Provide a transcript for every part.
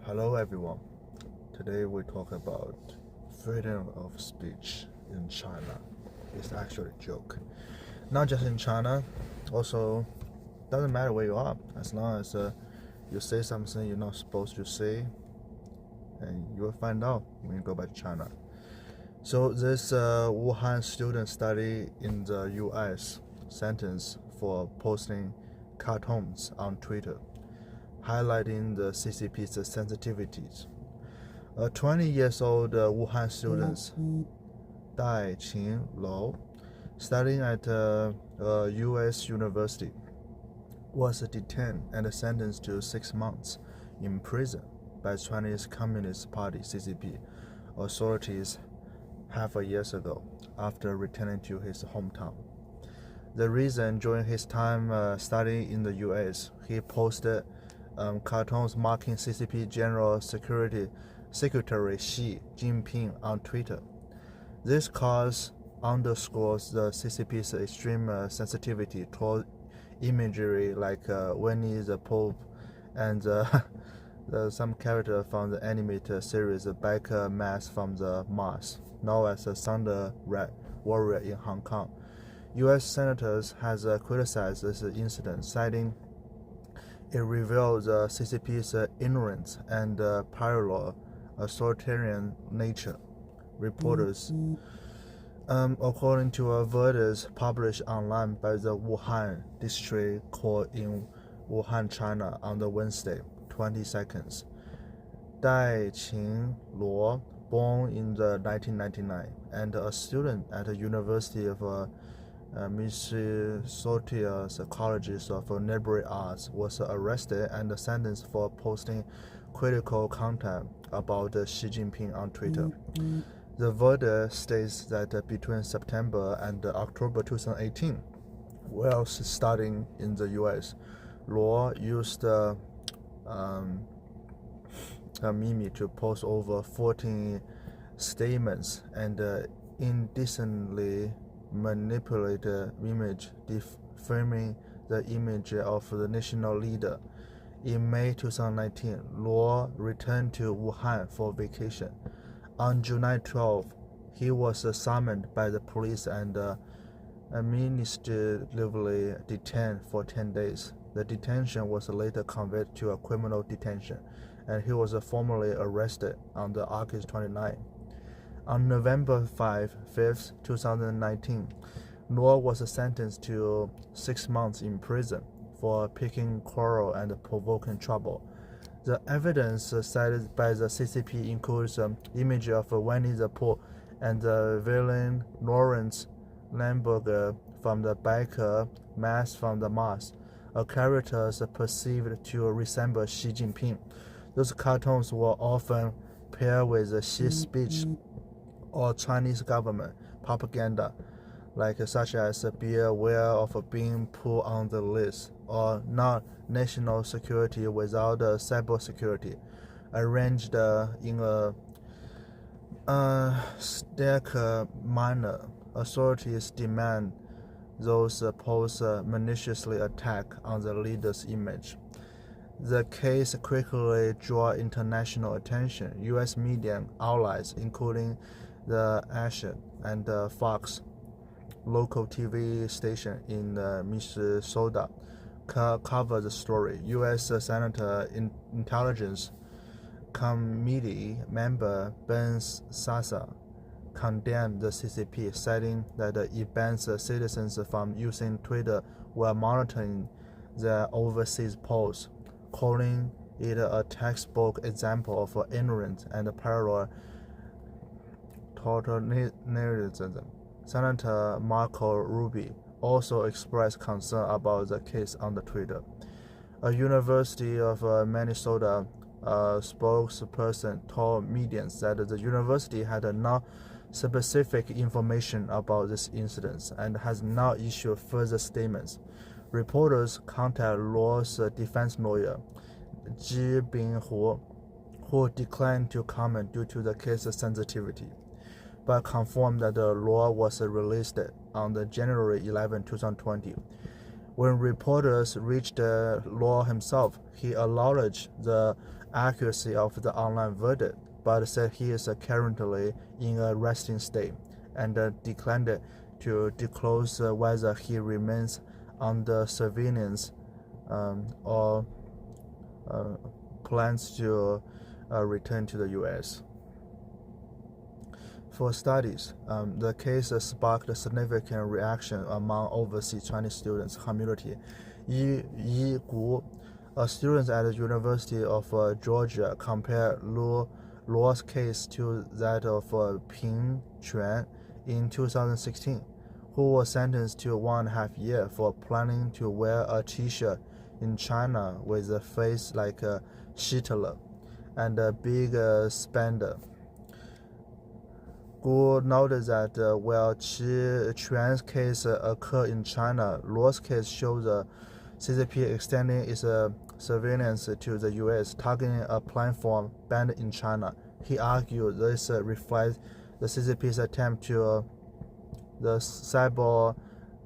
Hello everyone. Today we talk about freedom of speech in China. It's actually a joke. Not just in China, also doesn't matter where you are, as long as you say something you're not supposed to say, and you will find out when you go back to China. So this Wuhan student study in the US sentenced for posting cartoons on Twitter, highlighting the CCP's sensitivities. A 20-year-old Wuhan student, Daiqing, studying at a U.S. university, was detained and sentenced to 6 months in prison by Chinese Communist Party (CCP) authorities half a year ago after returning to his hometown. The reason, during his time studying in the U.S., he posted cartoons marking CCP General Secretary Xi Jinping on Twitter. This cause underscores the CCP's extreme sensitivity toward imagery like Winnie the Pooh and some character from the animated series Back Mass from the Mars, known as the Thunder Red Warrior in Hong Kong. U.S. senators has criticized this incident, citing it reveals the CCP's ignorance and parallel authoritarian nature. Reporters, according to a verdict published online by the Wuhan District Court in Wuhan, China, on the Wednesday, 22nd, Daiqing Luo, born in the 1999 and a student at the University of Minnesota's Colleges of Liberal Arts, was arrested and sentenced for posting critical content about Xi Jinping on Twitter. The verdict states that between September and October 2018, while studying in the U.S., Luo used a meme to post over 14 statements and indecently manipulated image defaming the image of the national leader. In May 2019, Luo returned to Wuhan for vacation. On July 12, he was summoned by the police and administratively detained for 10 days. The detention was later converted to a criminal detention, and he was formally arrested on August 29. On November 5, 2019, Luo was sentenced to 6 months in prison for picking quarrel and provoking trouble. The evidence cited by the CCP includes image of Winnie the Pooh and the villain Lawrence Limburger from the Back Mass from the Mars, a character perceived to resemble Xi Jinping. Those cartoons were often paired with Xi's speech or Chinese government propaganda, such as be aware of being put on the list, or not national security without cyber security, arranged in a stack manner. Authorities demand those posts maliciously attack on the leader's image. The case quickly drew international attention. U.S. media outlets, including the Asher and Fox, local TV station in Minnesota, covered the story. U.S. Senate Intelligence Committee member Ben Sasa condemned the CCP, citing that it bans citizens from using Twitter while monitoring their overseas posts, calling it a textbook example of ignorance and parallel totalitarianism. Senator Marco Rubio also expressed concern about the case on the Twitter. A University of Minnesota spokesperson told media that the university had no specific information about this incident and has not issued further statements. Reporters contacted Luo's defense lawyer, Zhi Binghu, who declined to comment due to the case's sensitivity, but confirmed that the Luo was released on January 11, 2020. When reporters reached Luo himself, he acknowledged the accuracy of the online verdict, but said he is currently in a resting state and declined to disclose whether he remains under surveillance or plans to return to the U.S. For studies, the case sparked a significant reaction among overseas Chinese students community. Yi Gu, a student at the University of Georgia, compared Luo's case to that of Ping Quan in 2016, who was sentenced to 1.5 years for planning to wear a T-shirt in China with a face like Hitler and a big spender. Gu noted that while Quan's case occurred in China, Luo's case shows the CCP extending its surveillance to the U.S., targeting a platform banned in China. He argued this reflects the CCP's attempt to the cyber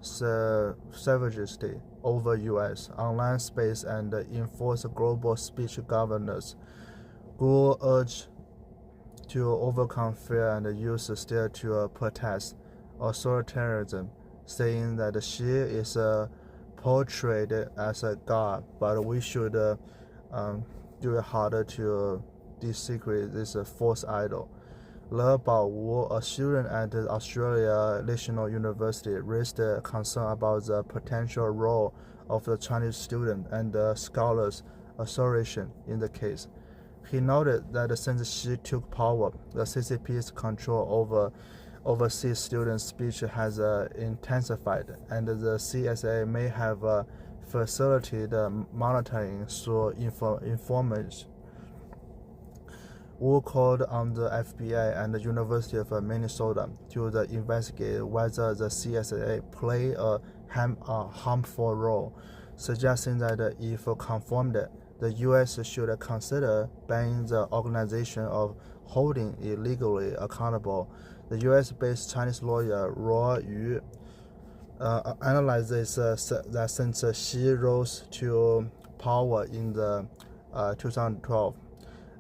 savagery over U.S. online space and enforce global speech governance. Gu urged to overcome fear and use still to protest authoritarianism, saying that Xi is portrayed as a god, but we should do it harder to desecrate this false idol. Le Baowu, a student at the Australia National University, raised concern about the potential role of the Chinese student and the scholars' association in the case. He noted that since Xi took power, the CCP's control over overseas student speech has intensified, and the CSA may have facilitated monitoring through informants. Wu called on the FBI and the University of Minnesota to investigate whether the CSA play a harmful role, suggesting that if confirmed, the U.S. should consider banning the organization of holding illegally accountable. The U.S.-based Chinese lawyer Luo Yu analyzes that since Xi rose to power in 2012,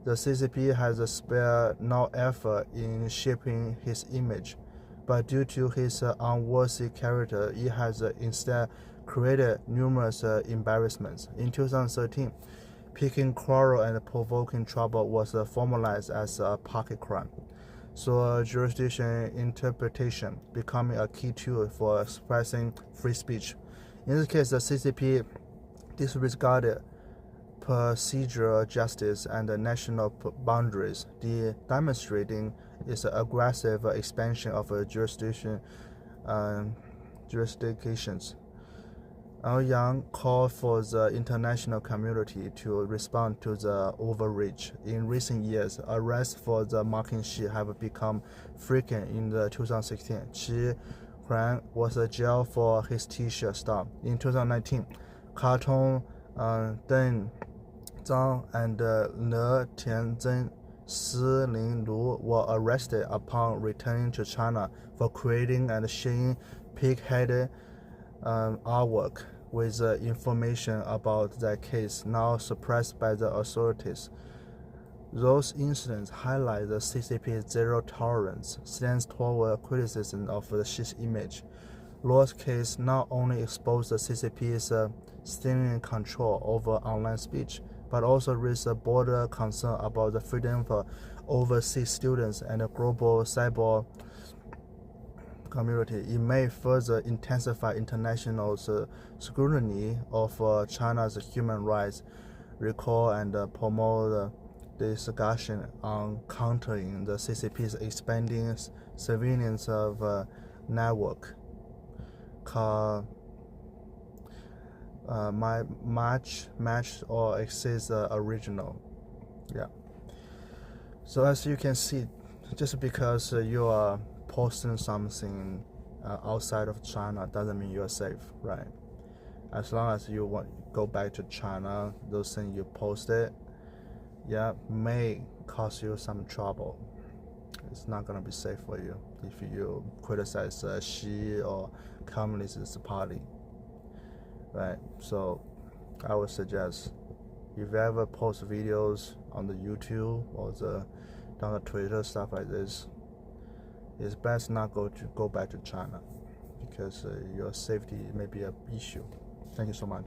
the CCP has spared no effort in shaping his image, but due to his unworthy character, it has instead created numerous embarrassments. In 2013, picking quarrel and provoking trouble was formalized as a pocket crime, so jurisdiction interpretation becoming a key tool for expressing free speech. In this case, the CCP disregarded procedural justice and national boundaries, demonstrating its aggressive expansion of jurisdictions. Yang called for the international community to respond to the overreach. In recent years, arrests for the mocking Xi have become frequent. In 2016, Xi Huang was jailed for his T-shirt style. In 2019, cartoon Deng Zhang and Ne Tianzhen Si Lu were arrested upon returning to China for creating and sharing pig-headed artwork with information about their case now suppressed by the authorities. Those incidents highlight the CCP's zero tolerance stance toward criticism of the Xi's image. Luo's case not only exposed the CCP's stinging control over online speech, but also raised a broader concern about the freedom for overseas students and the global cyber community. It may further intensify international scrutiny of China's human rights, recall and promote discussion on countering the CCP's expanding surveillance of network. Match or exceeds the original. Yeah. So as you can see, just because you are posting something outside of China doesn't mean you're safe, right? As long as you want go back to China, those things you posted, yeah, may cause you some trouble. It's not gonna be safe for you if you criticize Xi or Communist Party, right? So I would suggest if you ever post videos on the YouTube or on the Twitter, stuff like this, it's best not go back to China, because your safety may be an issue. Thank you so much.